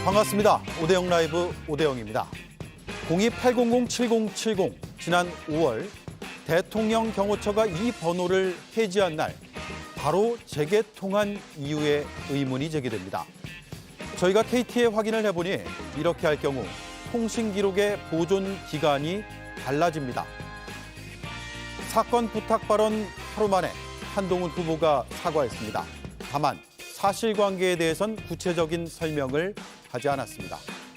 반갑습니다. 오대영 라이브 오대영입니다. 02-800-7070 지난 5월 대통령 경호처가 이 번호를 해지한 날 바로 재개통한 이유에 의문이 제기됩니다. 저희가 KT에 확인을 해보니 이렇게 할 경우 통신 기록의 보존 기간이 달라집니다. 사건 부탁 발언 하루 만에 한동훈 후보가 사과했습니다. 다만 사실관계에 대해선 구체적인 설명을 하지 않았습니다.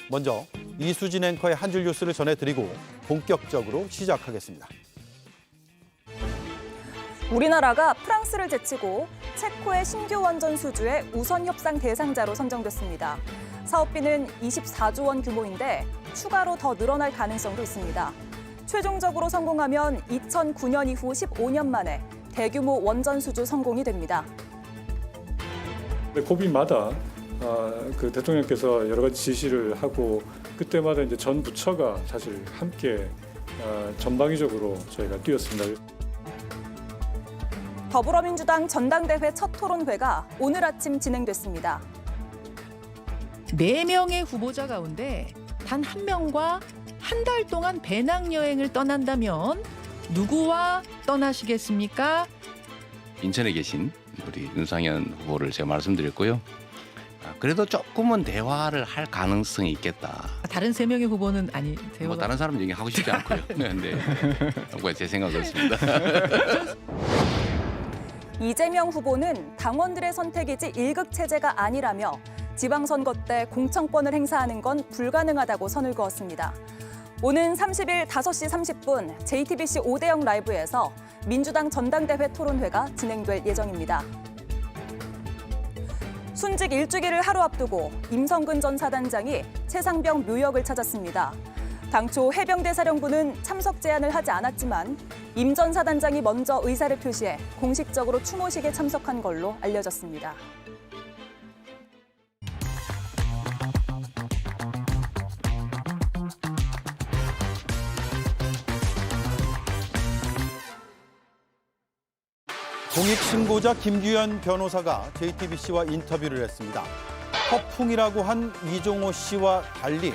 먼저 이수진 앵커의 한 줄 뉴스를 전해드리고 본격적으로 시작하겠습니다. 우리나라가 프랑스를 제치고 체코의 신규 원전 수주의 우선 협상 대상자로 선정됐습니다. 사업비는 24조 원 규모인데 추가로 더 늘어날 가능성도 있습니다. 최종적으로 성공하면 2009년 이후 15년 만에 대규모 원전 수주 성공이 됩니다. 고비마다 그 대통령께서 여러 가지 지시를 하고 그때마다 이제 전 부처가 사실 함께 전방위적으로 저희가 뛰었습니다. 더불어민주당 전당대회 첫 토론회가 오늘 아침 진행됐습니다. 4명의 후보자 가운데 단 1명과 한 달 동안 배낭여행을 떠난다면 누구와 떠나시겠습니까? 인천에 계신 우리 윤상현 후보를 제가 말씀드렸고요. 그래도 조금은 대화를 할 가능성이 있겠다. 다른 3명의 후보는 아니 대화가... 뭐 다른 사람 얘기하고 싶지 않고요. 네, 제 생각은 그렇습니다. 이재명 후보는 당원들의 선택이지 일극 체제가 아니라며 지방선거 때 공천권을 행사하는 건 불가능하다고 선을 그었습니다. 오는 30일 5시 30분 JTBC 오대영 라이브에서 민주당 전당대회 토론회가 진행될 예정입니다. 순직 일주기를 하루 앞두고 임성근 전 사단장이 최상병 묘역을 찾았습니다. 당초 해병대 사령부는 참석 제안을 하지 않았지만 임 전 사단장이 먼저 의사를 표시해 공식적으로 추모식에 참석한 걸로 알려졌습니다. 공익신고자 김규현 변호사가 JTBC와 인터뷰를 했습니다. 허풍이라고 한 이종호 씨와 달리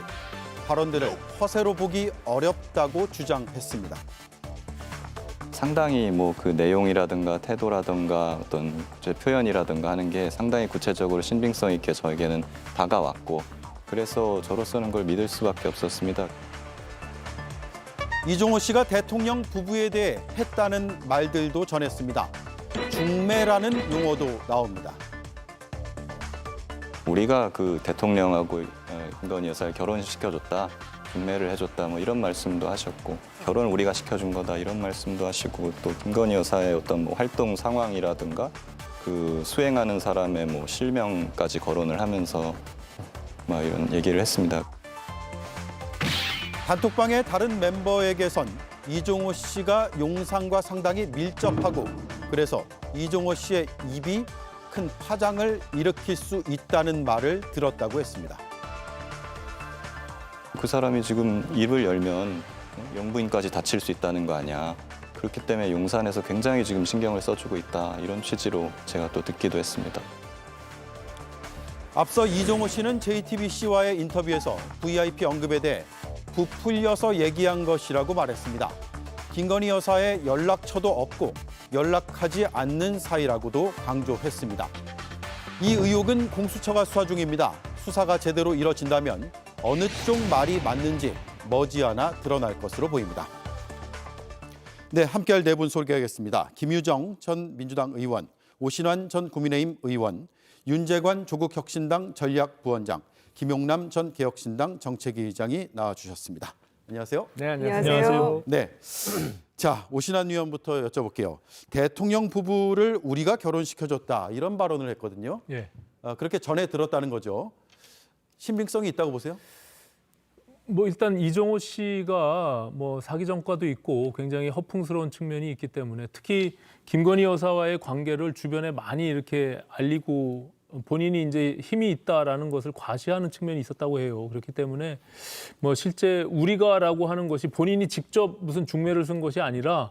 발언들을 허세로 보기 어렵다고 주장했습니다. 상당히 그 내용이라든가 태도라든가 어떤 표현이라든가 하는 게 상당히 구체적으로 신빙성 있게 저에게는 다가왔고 그래서 저로서는 그걸 믿을 수밖에 없었습니다. 이종호 씨가 대통령 부부에 대해 했다는 말들도 전했습니다. 중매라는 용어도 나옵니다. 우리가 그 대통령하고 김건희 여사를 결혼시켜줬다, 중매를 해줬다 이런 말씀도 하셨고 결혼을 우리가 시켜준 거다 이런 말씀도 하시고 또 김건희 여사의 어떤 활동 상황이라든가 그 수행하는 사람의 실명까지 거론을 하면서 이런 얘기를 했습니다. 단톡방의 다른 멤버에게선 이종호 씨가 용산과 상당히 밀접하고 그래서 이종호 씨의 입이 큰 파장을 일으킬 수 있다는 말을 들었다고 했습니다. 그 사람이 지금 입을 열면 영부인까지 다칠 수 있다는 거 아니야. 그렇기 때문에 용산에서 굉장히 지금 신경을 써주고 있다. 이런 취지로 제가 또 듣기도 했습니다. 앞서 이종호 씨는 JTBC와의 인터뷰에서 VIP 언급에 대해 부풀려서 얘기한 것이라고 말했습니다. 김건희 여사의 연락처도 없고 연락하지 않는 사이라고도 강조했습니다. 이 의혹은 공수처가 수사 중입니다. 수사가 제대로 이뤄진다면 어느 쪽 말이 맞는지 머지않아 드러날 것으로 보입니다. 네, 함께할 네 분 소개하겠습니다. 김유정 전 민주당 의원, 오신환 전 국민의힘 의원, 윤재관 조국혁신당 전략부원장, 김용남 전 개혁신당 정책위의장이 나와주셨습니다. 안녕하세요. 네, 안녕하세요. 네, 자 오신환 의원부터 여쭤볼게요. 대통령 부부를 우리가 결혼시켜줬다 이런 발언을 했거든요. 예. 그렇게 전해 들었다는 거죠. 신빙성이 있다고 보세요? 일단 이종호 씨가 사기 전과도 있고 굉장히 허풍스러운 측면이 있기 때문에 특히 김건희 여사와의 관계를 주변에 많이 이렇게 알리고 본인이 이제 힘이 있다라는 것을 과시하는 측면이 있었다고 해요. 그렇기 때문에 실제 우리가라고 하는 것이 본인이 직접 무슨 중매를 쓴 것이 아니라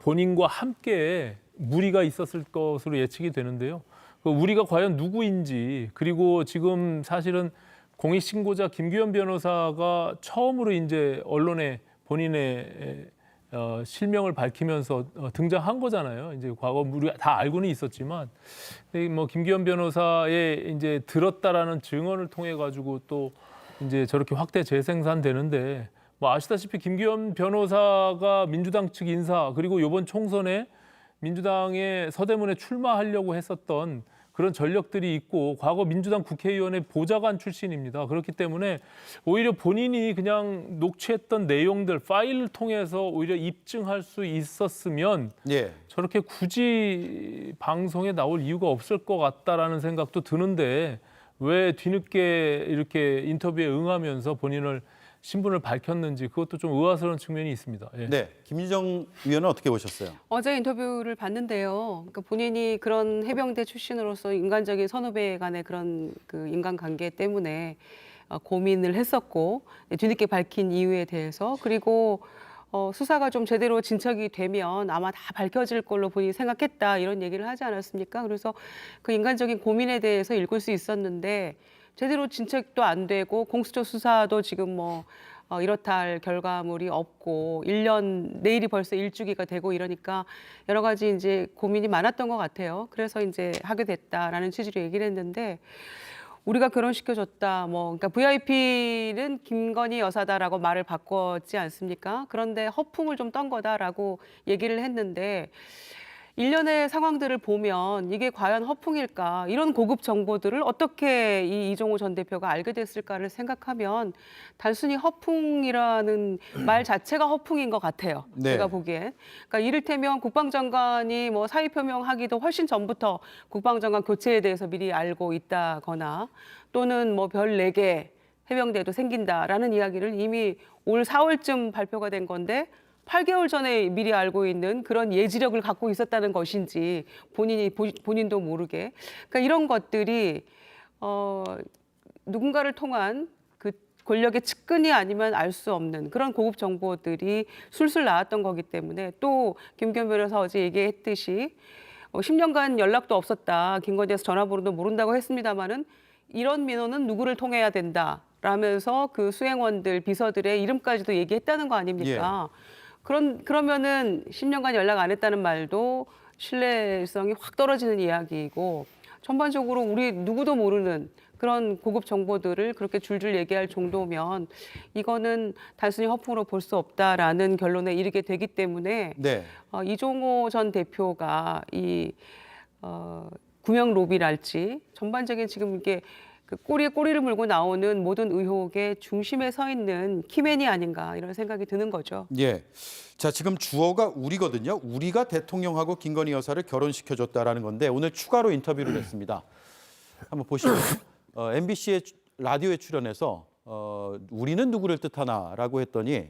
본인과 함께 무리가 있었을 것으로 예측이 되는데요. 우리가 과연 누구인지 그리고 지금 사실은 공익 신고자 김규현 변호사가 처음으로 이제 언론에 본인의 실명을 밝히면서 등장한 거잖아요. 이제 과거 우리가 다 알고는 있었지만, 뭐 김규현 변호사의 이제 들었다라는 증언을 통해 가지고 또 이제 저렇게 확대 재생산되는데, 뭐 아시다시피 김규현 변호사가 민주당 측 인사 그리고 이번 총선에 민주당의 서대문에 출마하려고 했었던 그런 전력들이 있고 과거 민주당 국회의원의 보좌관 출신입니다. 그렇기 때문에 오히려 본인이 그냥 녹취했던 내용들, 파일을 통해서 오히려 입증할 수 있었으면 예. 저렇게 굳이 방송에 나올 이유가 없을 것 같다라는 생각도 드는데 왜 뒤늦게 이렇게 인터뷰에 응하면서 본인을 신분을 밝혔는지 그것도 좀 의아스러운 측면이 있습니다. 예. 네. 김유정 위원은 어떻게 보셨어요? 어제 인터뷰를 봤는데요. 그러니까 본인이 그런 해병대 출신으로서 인간적인 선후배 간의 그런 그 인간관계 때문에 고민을 했었고 뒤늦게 밝힌 이유에 대해서 그리고 수사가 좀 제대로 진척이 되면 아마 다 밝혀질 걸로 본인이 생각했다 이런 얘기를 하지 않았습니까? 그래서 그 인간적인 고민에 대해서 읽을 수 있었는데 제대로 진척도 안 되고 공수처 수사도 지금 뭐 이렇다 할 결과물이 없고 1년 내일이 벌써 1주기가 되고 이러니까 여러 가지 이제 고민이 많았던 것 같아요. 그래서 이제 하게 됐다라는 취지로 얘기를 했는데 우리가 결혼시켜줬다. 뭐 그러니까 VIP는 김건희 여사다라고 말을 바꿨지 않습니까? 그런데 허풍을 좀 떤 거다라고 얘기를 했는데 일련의 상황들을 보면 이게 과연 허풍일까? 이런 고급 정보들을 어떻게 이 이종호 전 대표가 알게 됐을까를 생각하면 단순히 허풍이라는 말 자체가 허풍인 것 같아요. 네. 제가 보기엔. 그러니까 이를테면 국방장관이 뭐 사의 표명하기도 훨씬 전부터 국방장관 교체에 대해서 미리 알고 있다거나 또는 뭐 별 4개 해병대도 생긴다라는 이야기를 이미 올 4월쯤 발표가 된 건데 8개월 전에 미리 알고 있는 그런 예지력을 갖고 있었다는 것인지 본인도 모르게 그러니까 이런 것들이 누군가를 통한 그 권력의 측근이 아니면 알 수 없는 그런 고급 정보들이 술술 나왔던 거기 때문에 또 김규현 변호사 어제 얘기했듯이 10년간 연락도 없었다. 김건희에서 전화번호도 모른다고 했습니다마는 이런 민원은 누구를 통해야 된다. 라면서 그 수행원들, 비서들의 이름까지도 얘기했다는 거 아닙니까? 그러면은 10년간 연락 안 했다는 말도 신뢰성이 확 떨어지는 이야기이고 전반적으로 우리 누구도 모르는 그런 고급 정보들을 그렇게 줄줄 얘기할 정도면 이거는 단순히 허풍으로 볼 수 없다라는 결론에 이르게 되기 때문에 네. 이종호 전 대표가 이 구명 로비랄지 전반적인 지금 이게 그 꼬리에 꼬리를 물고 나오는 모든 의혹의 중심에 서 있는 키맨이 아닌가 이런 생각이 드는 거죠. 예. 자, 지금 주어가 우리거든요. 우리가 대통령하고 김건희 여사를 결혼시켜줬다라는 건데 오늘 추가로 인터뷰를 했습니다. 한번 보시죠. MBC의 라디오에 출연해서 우리는 누구를 뜻하나라고 했더니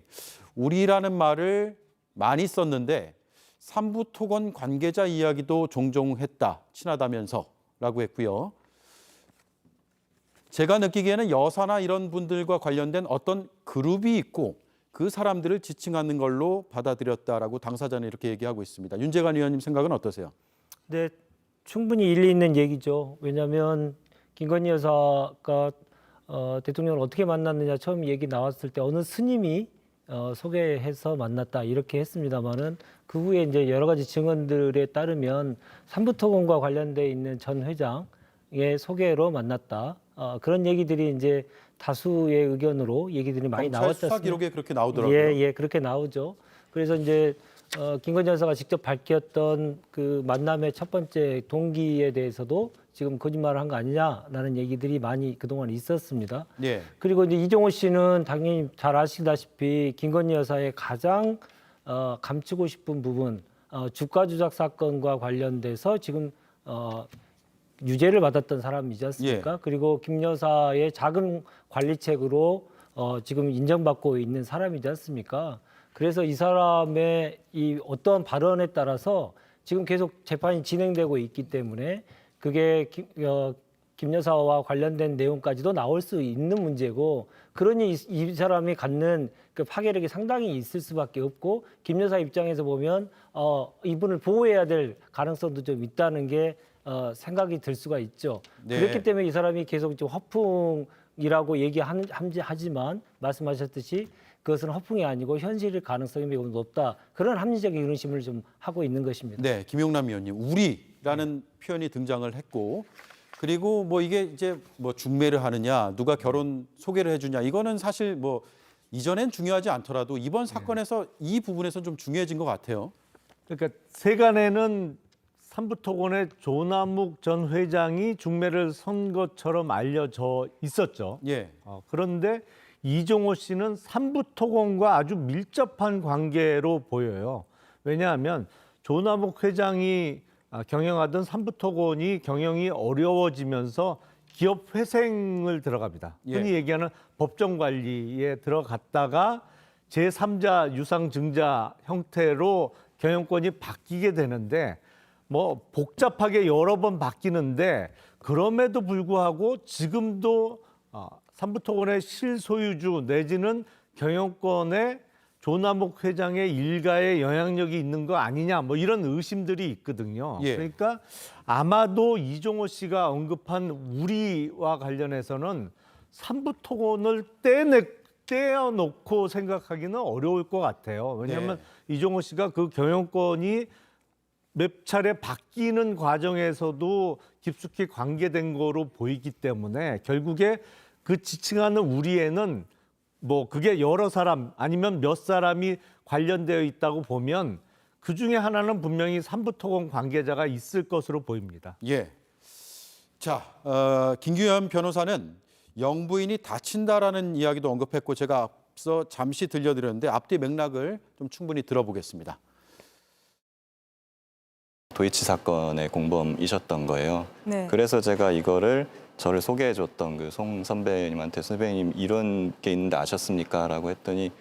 우리라는 말을 많이 썼는데 삼부토건 관계자 이야기도 종종 했다. 친하다면서라고 했고요. 제가 느끼기에는 여사나 이런 분들과 관련된 어떤 그룹이 있고 그 사람들을 지칭하는 걸로 받아들였다라고 당사자는 이렇게 얘기하고 있습니다. 윤재관 의원님 생각은 어떠세요? 네, 충분히 일리 있는 얘기죠. 왜냐하면 김건희 여사가 대통령을 어떻게 만났느냐 처음 얘기 나왔을 때 어느 스님이 소개해서 만났다 이렇게 했습니다마는 그 후에 이제 여러 가지 증언들에 따르면 삼부토건과 관련돼 있는 전 회장의 소개로 만났다. 그런 얘기들이 이제 다수의 의견으로 얘기들이 많이 나왔었습니다. 수사 기록에 그렇게 나오더라고요. 예, 그렇게 나오죠. 그래서 이제 김건희 여사가 직접 밝혔던 그 만남의 첫 번째 동기에 대해서도 지금 거짓말을 한 거 아니냐라는 얘기들이 많이 그동안 있었습니다. 예. 그리고 이제 이종호 씨는 당연히 잘 아시다시피 김건희 여사의 가장 감추고 싶은 부분, 주가 조작 사건과 관련돼서 지금 유죄를 받았던 사람이지 않습니까? 예. 그리고 김 여사의 자금 관리책으로 지금 인정받고 있는 사람이지 않습니까? 그래서 이 사람의 이 어떠한 발언에 따라서 지금 계속 재판이 진행되고 있기 때문에 그게 김 여사와 관련된 내용까지도 나올 수 있는 문제고, 그러니 이 사람이 갖는 그 파괴력이 상당히 있을 수밖에 없고, 김 여사 입장에서 보면 이분을 보호해야 될 가능성도 좀 있다는 게 생각이 들 수가 있죠. 네. 그렇기 때문에 이 사람이 계속 좀 허풍 허풍이라고 얘기하지만 말씀하셨듯이 그것은 허풍이 아니고 현실일 가능성이 매우 높다. 그런 합리적인 의심을 좀 하고 있는 것입니다. 네, 김용남 의원님, 우리라는 표현이 등장을 했고, 그리고 뭐 이게 이제 뭐 중매를 하느냐, 누가 결혼 소개를 해주냐, 이거는 사실 뭐 이전엔 중요하지 않더라도 이번 사건에서 이 부분에서 좀 중요해진 것 같아요. 그러니까 세간에는 삼부토건의 조남욱 전 회장이 중매를 선 것처럼 알려져 있었죠. 예. 그런데 이종호 씨는 삼부토건과 아주 밀접한 관계로 보여요. 왜냐하면 조남욱 회장이 경영하던 삼부토건이 경영이 어려워지면서 기업 회생을 들어갑니다. 예. 흔히 얘기하는 법정 관리에 들어갔다가 제3자 유상증자 형태로 경영권이 바뀌게 되는데 뭐 복잡하게 여러 번 바뀌는데 그럼에도 불구하고 지금도 삼부토건의 실소유주 내지는 경영권에 조남욱 회장의 일가의 영향력이 있는 거 아니냐 뭐 이런 의심들이 있거든요. 예. 그러니까 아마도 이종호 씨가 언급한 우리와 관련해서는 삼부토건을 떼어놓고 생각하기는 어려울 것 같아요. 왜냐하면 이종호 씨가 그 경영권이 몇 차례 바뀌는 과정에서도 깊숙이 관계된 거로 보이기 때문에 결국에 그 지칭하는 우리에는 뭐 그게 여러 사람 아니면 몇 사람이 관련되어 있다고 보면 그 중에 하나는 분명히 삼부토건 관계자가 있을 것으로 보입니다. 예. 자, 김규현 변호사는 영부인이 다친다라는 이야기도 언급했고 제가 앞서 잠시 들려드렸는데 앞뒤 맥락을 좀 충분히 들어보겠습니다. 도이치 사건의 공범이셨던 거예요. 네. 그래서 제가 이거를 저를 소개해줬던 그 송 선배님한테 선배님 이런 게 있는데 아셨습니까? 라고 했더니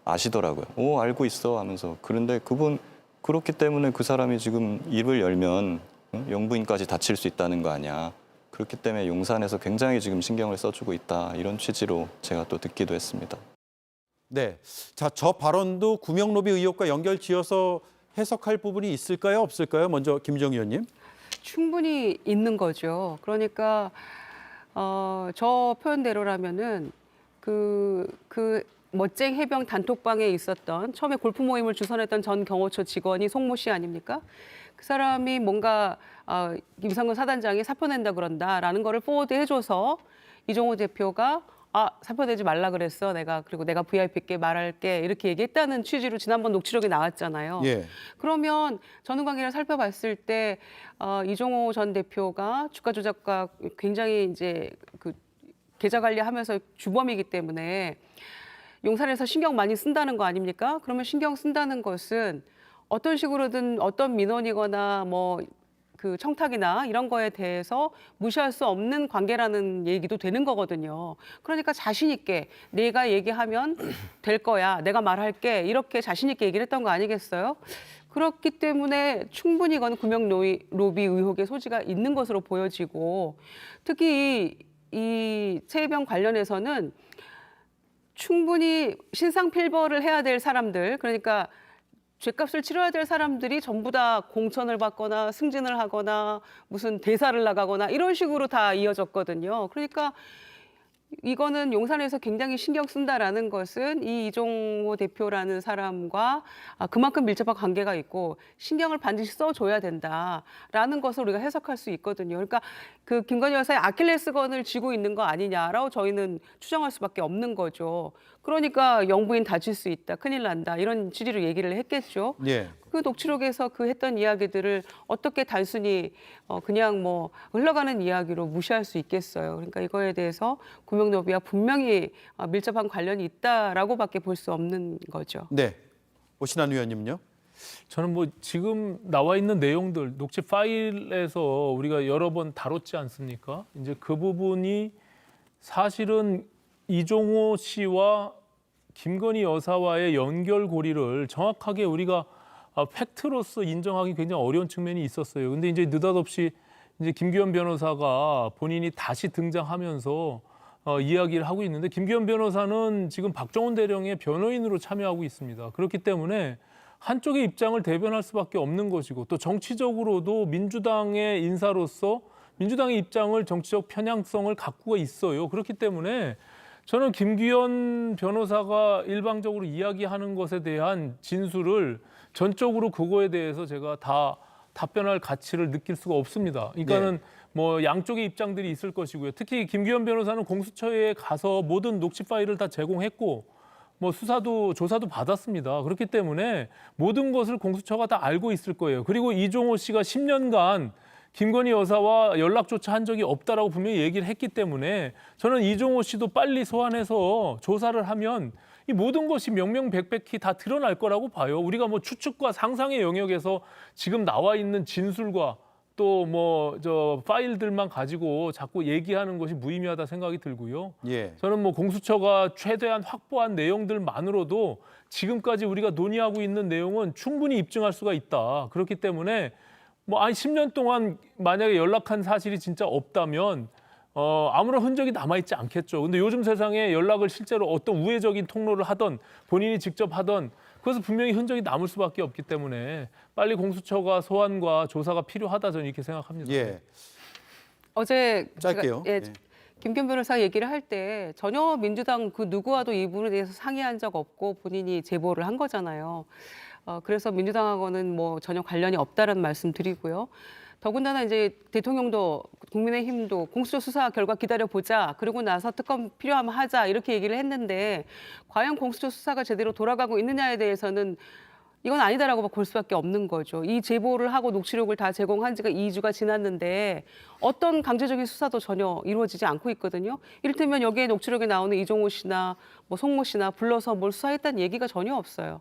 아시더라고요. 오, 알고 있어 하면서. 그런데 그분 그렇기 때문에 그 사람이 지금 입을 열면 영부인까지 다칠 수 있다는 거 아니야. 그렇기 때문에 용산에서 굉장히 지금 신경을 써주고 있다. 이런 취지로 제가 또 듣기도 했습니다. 네. 자, 저 발언도 구명로비 의혹과 연결지어서 해석할 부분이 있을까요? 없을까요? 먼저 김정 의원님. 충분히 있는 거죠. 그러니까 저 표현대로라면은 그 멋쟁 해병 단톡방에 있었던 처음에 골프 모임을 주선했던 전 경호처 직원이 송모 씨 아닙니까? 그 사람이 뭔가 김상근 사단장이 사표 낸다 그런다라는 거를 포워드해줘서 이종호 대표가 사표 내지 말라 그랬어 그리고 내가 VIP께 말할게 이렇게 얘기했다는 취지로 지난번 녹취록이 나왔잖아요. 예. 그러면 전후관계를 살펴봤을 때 이종호 전 대표가 주가 조작과 굉장히 이제 그 계좌 관리하면서 주범이기 때문에 용산에서 신경 많이 쓴다는 거 아닙니까? 그러면 신경 쓴다는 것은 어떤 식으로든 어떤 민원이거나 뭐 그 청탁이나 이런 거에 대해서 무시할 수 없는 관계라는 얘기도 되는 거거든요. 그러니까 자신 있게 내가 얘기하면 될 거야, 내가 말할게 이렇게 자신 있게 얘기를 했던 거 아니겠어요? 그렇기 때문에 충분히 이건 구명로비 의혹의 소지가 있는 것으로 보여지고 특히 이 최혜병 관련해서는 충분히 신상필벌을 해야 될 사람들 그러니까 죗값을 치러야 될 사람들이 전부 다 공천을 받거나 승진을 하거나 무슨 대사를 나가거나 이런 식으로 다 이어졌거든요. 그러니까 이거는 용산에서 굉장히 신경 쓴다라는 것은 이 이종호 대표라는 사람과 그만큼 밀접한 관계가 있고 신경을 반드시 써줘야 된다라는 것을 우리가 해석할 수 있거든요. 그러니까 그 김건희 여사의 아킬레스건을 쥐고 있는 거 아니냐라고 저희는 추정할 수밖에 없는 거죠. 그러니까 영부인 다칠 수 있다, 큰일 난다 이런 취지로 얘기를 했겠죠. 예. 그 녹취록에서 그 했던 이야기들을 어떻게 단순히 그냥 뭐 흘러가는 이야기로 무시할 수 있겠어요. 그러니까 이거에 대해서 구명로비와 분명히 밀접한 관련이 있다라고밖에 볼 수 없는 거죠. 네. 오신환 의원님요. 저는 뭐 지금 나와 있는 내용들 녹취 파일에서 우리가 여러 번 다뤘지 않습니까? 이제 그 부분이 사실은 이종호 씨와 김건희 여사와의 연결고리를 정확하게 우리가 팩트로서 인정하기 굉장히 어려운 측면이 있었어요. 근데 이제 느닷없이 이제 김규현 변호사가 본인이 다시 등장하면서 이야기를 하고 있는데 김규현 변호사는 지금 박정훈 대령의 변호인으로 참여하고 있습니다. 그렇기 때문에 한쪽의 입장을 대변할 수밖에 없는 것이고 또 정치적으로도 민주당의 인사로서 민주당의 입장을 정치적 편향성을 갖고 있어요. 그렇기 때문에 저는 김기현 변호사가 일방적으로 이야기하는 것에 대한 진술을 전적으로 그거에 대해서 제가 다 답변할 가치를 느낄 수가 없습니다. 그러니까는 뭐 양쪽의 입장들이 있을 것이고요. 특히 김기현 변호사는 공수처에 가서 모든 녹취 파일을 다 제공했고 뭐 조사도 받았습니다. 그렇기 때문에 모든 것을 공수처가 다 알고 있을 거예요. 그리고 이종호 씨가 10년간 김건희 여사와 연락조차 한 적이 없다라고 분명히 얘기를 했기 때문에 저는 이종호 씨도 빨리 소환해서 조사를 하면 이 모든 것이 명명백백히 다 드러날 거라고 봐요. 우리가 뭐 추측과 상상의 영역에서 지금 나와 있는 진술과 또 뭐 저 파일들만 가지고 자꾸 얘기하는 것이 무의미하다 생각이 들고요. 예. 저는 뭐 공수처가 최대한 확보한 내용들만으로도 지금까지 우리가 논의하고 있는 내용은 충분히 입증할 수가 있다. 그렇기 때문에 뭐 10년 동안 만약에 연락한 사실이 진짜 없다면 아무런 흔적이 남아있지 않겠죠. 근데 요즘 세상에 연락을 실제로 어떤 우회적인 통로를 하던 본인이 직접 하던 그것은 분명히 흔적이 남을 수밖에 없기 때문에 빨리 공수처가 소환과 조사가 필요하다 저는 이렇게 생각합니다. 예. 어제 짧게요. 제가, 예. 김기현 변호사 얘기를 할 때 전혀 민주당 그 누구와도 이 부분에 대해서 상의한 적 없고 본인이 제보를 한 거잖아요. 그래서 민주당하고는 뭐 전혀 관련이 없다는 말씀 드리고요. 더군다나 이제 대통령도 국민의힘도 공수처 수사 결과 기다려보자. 그러고 나서 특검 필요하면 하자. 이렇게 얘기를 했는데 과연 공수처 수사가 제대로 돌아가고 있느냐에 대해서는 이건 아니다라고 볼 수밖에 없는 거죠. 이 제보를 하고 녹취록을 다 제공한 지가 2주가 지났는데 어떤 강제적인 수사도 전혀 이루어지지 않고 있거든요. 이를테면 여기에 녹취록에 나오는 이종호 씨나 뭐 송모 씨나 불러서 뭘 수사했다는 얘기가 전혀 없어요.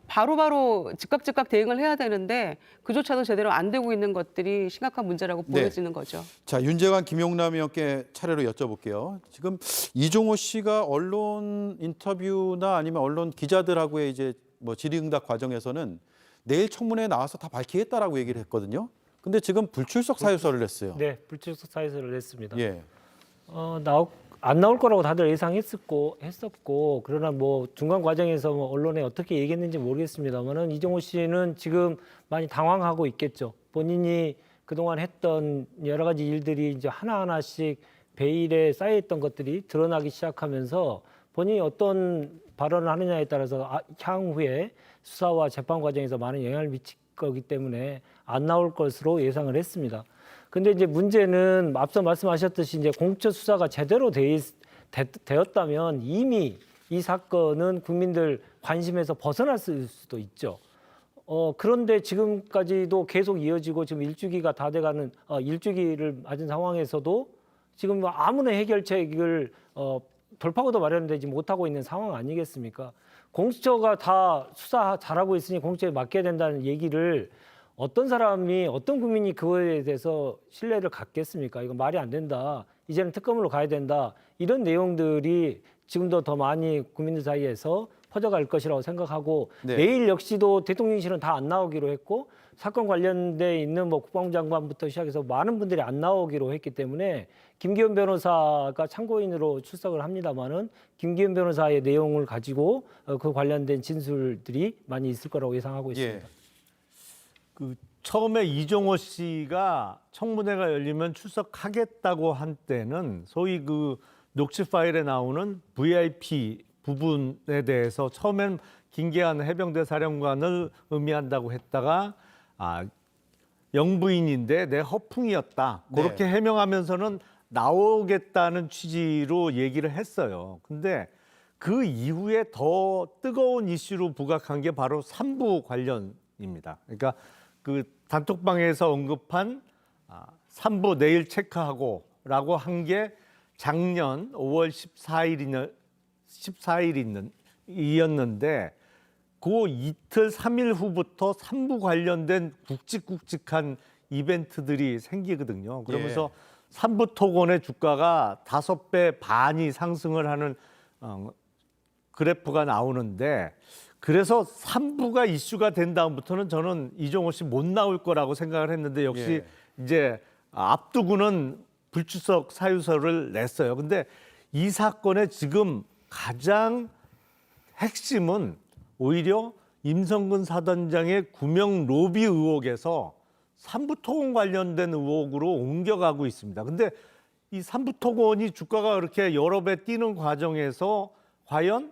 바로바로 즉각 대응을 해야 되는데 그조차도 제대로 안 되고 있는 것들이 심각한 문제라고 보여지는 거죠. 자, 윤재관, 김용남 의원께 차례로 여쭤볼게요. 지금 이종호 씨가 언론 인터뷰나 아니면 언론 기자들하고의 이제 뭐 질의응답 과정에서는 내일 청문회에 나와서 다 밝히겠다라고 얘기를 했거든요. 근데 지금 불출석 사유서를 냈어요. 네, 불출석 사유서를 냈습니다. 예. 안 나올 거라고 다들 했었고 그러나 뭐 중간 과정에서 뭐 언론에 어떻게 얘기했는지 모르겠습니다만은 이종호 씨는 지금 많이 당황하고 있겠죠. 본인이 그동안 했던 여러 가지 일들이 이제 하나하나씩 베일에 쌓여있던 것들이 드러나기 시작하면서 본인이 어떤 발언을 하느냐에 따라서 향후에 수사와 재판 과정에서 많은 영향을 미칠 거기 때문에 안 나올 것으로 예상을 했습니다. 근데 이제 문제는 앞서 말씀하셨듯이 이제 공수처 수사가 제대로 되었다면 이미 이 사건은 국민들 관심에서 벗어났을 수도 있죠. 그런데 지금까지도 계속 이어지고 지금 일주기가 다 돼가는 일주기를 맞은 상황에서도 지금 뭐 아무런 해결책을 돌파구도 마련되지 못하고 있는 상황 아니겠습니까? 공수처가 다 수사 잘하고 있으니 공수처에 맡겨야 된다는 얘기를 어떤 사람이 어떤 국민이 그거에 대해서 신뢰를 갖겠습니까? 이거 말이 안 된다. 이제는 특검으로 가야 된다. 이런 내용들이 지금도 더 많이 국민들 사이에서 퍼져갈 것이라고 생각하고 네. 내일 역시도 대통령실은 다 안 나오기로 했고 사건 관련돼 있는 뭐 국방부 장관부터 시작해서 많은 분들이 안 나오기로 했기 때문에 김기현 변호사가 참고인으로 출석을 합니다마는 김기현 변호사의 내용을 가지고 그 관련된 진술들이 많이 있을 거라고 예상하고 있습니다. 예. 그 처음에 이종호 씨가 청문회가 열리면 출석하겠다고 한 때는 소위 그 녹취 파일에 나오는 VIP 부분에 대해서 처음엔 김계한 해병대 사령관을 의미한다고 했다가 영부인인데 내 허풍이었다. 네. 그렇게 해명하면서는 나오겠다는 취지로 얘기를 했어요. 근데 그 이후에 더 뜨거운 이슈로 부각한 게 바로 산부 관련입니다. 그러니까 그 단톡방에서 언급한 산부 내일 체크하고라고 한 게 작년 5월 14일이었는데 그 이틀 3일 후부터 산부 관련된 굵직굵직한 이벤트들이 생기거든요. 그러면서 산부 토건의 주가가 5배 반이 상승을 하는 그래프가 나오는데 그래서 산부가 이슈가 된 다음부터는 저는 이종호 씨 못 나올 거라고 생각을 했는데 역시 이제 앞두고는 불출석 사유서를 냈어요. 근데 이 사건의 지금 가장 핵심은 오히려 임성근 사단장의 구명 로비 의혹에서 삼부토건 관련된 의혹으로 옮겨가고 있습니다. 근데 이 삼부토건이 주가가 그렇게 여러 배 뛰는 과정에서 과연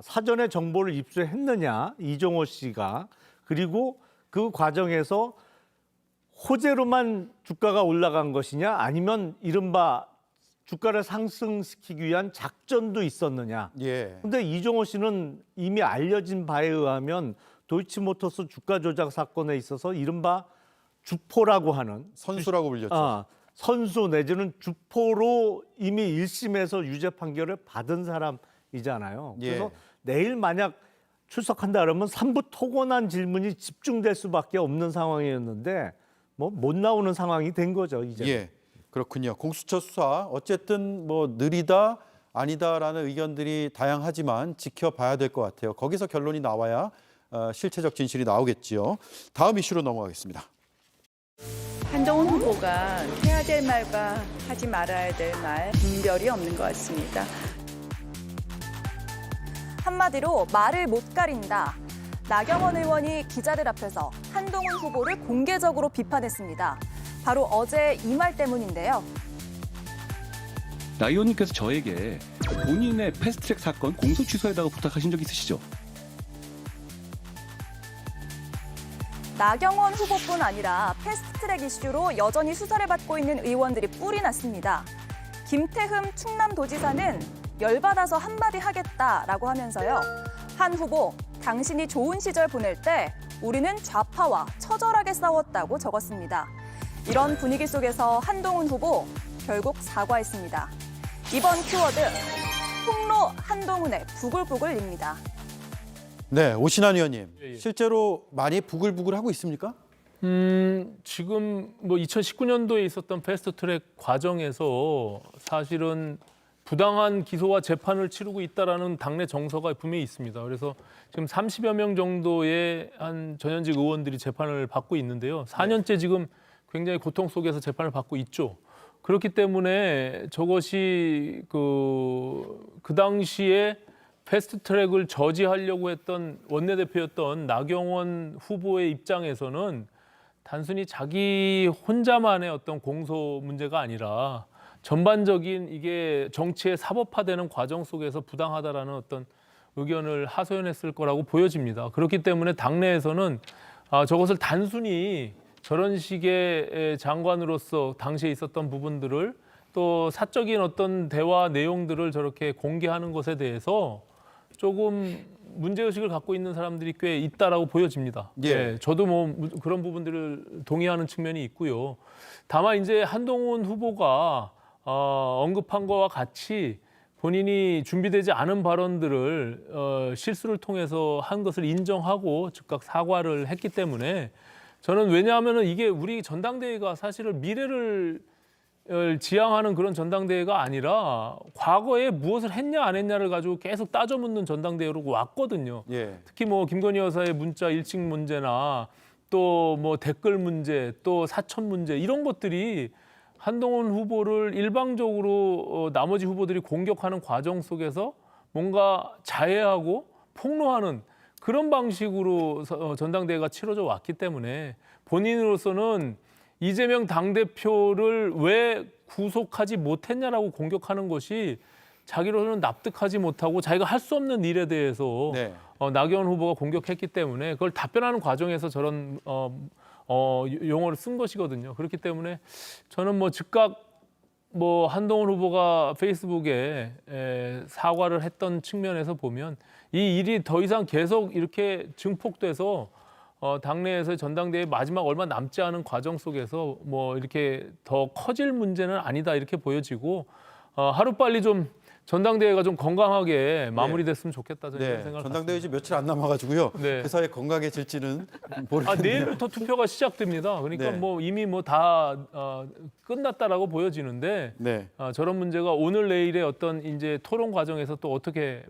사전에 정보를 입수했느냐, 이종호 씨가. 그리고 그 과정에서 호재로만 주가가 올라간 것이냐, 아니면 이른바 주가를 상승시키기 위한 작전도 있었느냐. 예. 근데 이종호 씨는 이미 알려진 바에 의하면 도이치모터스 주가 조작 사건에 있어서 이른바 주포라고 하는 선수라고 불렸죠. 선수 내지는 주포로 이미 1심에서 유죄 판결을 받은 사람이잖아요. 예. 그래서 내일 만약 출석한다 그러면 삼부토건한 질문이 집중될 수밖에 없는 상황이었는데 뭐 못 나오는 상황이 된 거죠, 이제. 예, 그렇군요. 공수처 수사 어쨌든 뭐 느리다 아니다라는 의견들이 다양하지만 지켜봐야 될 것 같아요. 거기서 결론이 나와야 실체적 진실이 나오겠지요. 다음 이슈로 넘어가겠습니다. 한동훈 후보가 해야 될 말과 하지 말아야 될 말 분별이 없는 것 같습니다. 한마디로 말을 못 가린다. 나경원 의원이 기자들 앞에서 한동훈 후보를 공개적으로 비판했습니다. 바로 어제 이 말 때문인데요. 나 의원님께서 저에게 본인의 패스트트랙 사건 공소 취소에다가 부탁하신 적 있으시죠? 나경원 후보뿐 아니라 패스트트랙 이슈로 여전히 수사를 받고 있는 의원들이 뿔이 났습니다. 김태흠 충남도지사는 열받아서 한마디 하겠다라고 하면서요. 한 후보, 당신이 좋은 시절 보낼 때 우리는 좌파와 처절하게 싸웠다고 적었습니다. 이런 분위기 속에서 한동훈 후보 결국 사과했습니다. 이번 키워드, 폭로 한동훈의 부글부글입니다. 네, 오신환 의원님. 예. 실제로 많이 부글부글하고 있습니까? 지금 뭐 2019년도에 있었던 패스트트랙 과정에서 사실은 부당한 기소와 재판을 치르고 있다라는 당내 정서가 분명히 있습니다. 그래서 지금 30여 명 정도의 한 전현직 의원들이 재판을 받고 있는데요. 4년째 지금 굉장히 고통 속에서 재판을 받고 있죠. 그렇기 때문에 저것이 그 당시에 패스트트랙을 저지하려고 했던 원내대표였던 나경원 후보의 입장에서는 단순히 자기 혼자만의 어떤 공소 문제가 아니라 전반적인 이게 정치의 사법화되는 과정 속에서 부당하다라는 어떤 의견을 하소연했을 거라고 보여집니다. 그렇기 때문에 당내에서는 저것을 단순히 저런 식의 장관으로서 당시에 있었던 부분들을 또 사적인 어떤 대화 내용들을 저렇게 공개하는 것에 대해서 조금 문제의식을 갖고 있는 사람들이 꽤 있다라고 보여집니다. 예. 네, 저도 뭐 그런 부분들을 동의하는 측면이 있고요. 다만 이제 한동훈 후보가 언급한 거와 같이 본인이 준비되지 않은 발언들을 실수를 통해서 한 것을 인정하고 즉각 사과를 했기 때문에 저는 왜냐하면 이게 우리 전당대회가 사실은 미래를 지향하는 그런 전당대회가 아니라 과거에 무엇을 했냐 안 했냐를 가지고 계속 따져 묻는 전당대회로 왔거든요. 예. 특히 뭐 김건희 여사의 문자 일칭 문제나 또 뭐 댓글 문제, 또 사천 문제 이런 것들이 한동훈 후보를 일방적으로 나머지 후보들이 공격하는 과정 속에서 뭔가 자해하고 폭로하는 그런 방식으로 전당대회가 치러져 왔기 때문에 본인으로서는 이재명 당대표를 왜 구속하지 못했냐라고 공격하는 것이 자기로서는 납득하지 못하고 자기가 할 수 없는 일에 대해서 네. 나경원 후보가 공격했기 때문에 그걸 답변하는 과정에서 저런 용어를 쓴 것이거든요. 그렇기 때문에 저는 뭐 즉각 뭐 한동훈 후보가 페이스북에 사과를 했던 측면에서 보면 이 일이 더 이상 계속 이렇게 증폭돼서 당내에서 전당대회 마지막 얼마 남지 않은 과정 속에서 뭐 이렇게 더 커질 문제는 아니다 이렇게 보여지고 하루빨리 좀 전당대회가 좀 건강하게 마무리됐으면 좋겠다 저는 이런 생각을 전당대회 이제 며칠 안 남아가지고요. 네. 그 사이에 건강해질지는 모르겠네요. 내일부터 투표가 시작됩니다. 그러니까 네. 뭐 이미 뭐 다 끝났다라고 보여지는데 네. 저런 문제가 오늘 내일의 어떤 이제 토론 과정에서 또 어떻게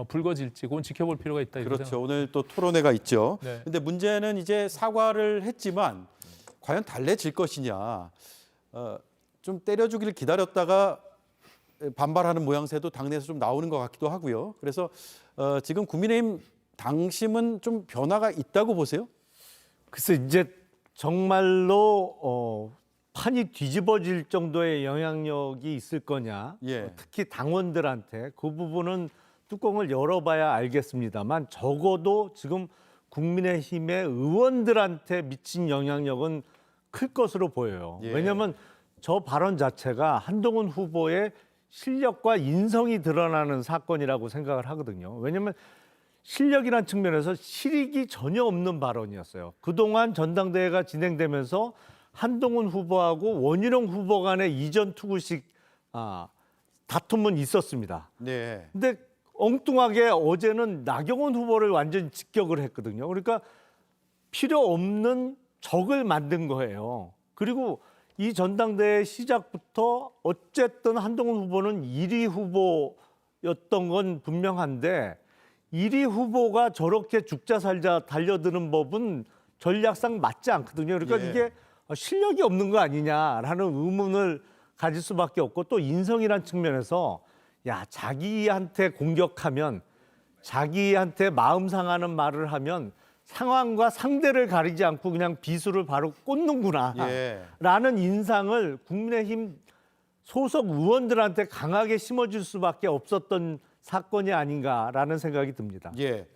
불거질지 그건 지켜볼 필요가 있다. 이렇게 그렇죠. 오늘 또 토론회가 있죠. 네. 근데 문제는 이제 사과를 했지만 과연 달래질 것이냐. 좀 때려주기를 기다렸다가 반발하는 모양새도 당내에서 좀 나오는 것 같기도 하고요. 그래서 지금 국민의힘 당심은 좀 변화가 있다고 보세요? 글쎄 이제 정말로 판이 뒤집어질 정도의 영향력이 있을 거냐. 예. 특히 당원들한테 그 부분은 뚜껑을 열어봐야 알겠습니다만 적어도 지금 국민의힘의 의원들한테 미친 영향력은 클 것으로 보여요. 예. 왜냐하면 저 발언 자체가 한동훈 후보의 실력과 인성이 드러나는 사건이라고 생각을 하거든요. 왜냐하면 실력이란 측면에서 실익이 전혀 없는 발언이었어요. 그동안 전당대회가 진행되면서 한동훈 후보하고 원희룡 후보 간의 이전 투구식 다툼은 있었습니다. 네. 근데 엉뚱하게 어제는 나경원 후보를 완전히 직격을 했거든요. 그러니까 필요 없는 적을 만든 거예요. 그리고 이 전당대회 시작부터 어쨌든 한동훈 후보는 1위 후보였던 건 분명한데 1위 후보가 저렇게 죽자 살자 달려드는 법은 전략상 맞지 않거든요. 그러니까 예. 이게 실력이 없는 거 아니냐라는 의문을 가질 수밖에 없고 또 인성이란 측면에서 야, 자기한테 공격하면 자기한테 마음 상하는 말을 하면 상황과 상대를 가리지 않고 그냥 비수를 바로 꽂는구나 예. 라는 인상을 국민의힘 소속 의원들한테 강하게 심어줄 수밖에 없었던 사건이 아닌가라는 생각이 듭니다. 예.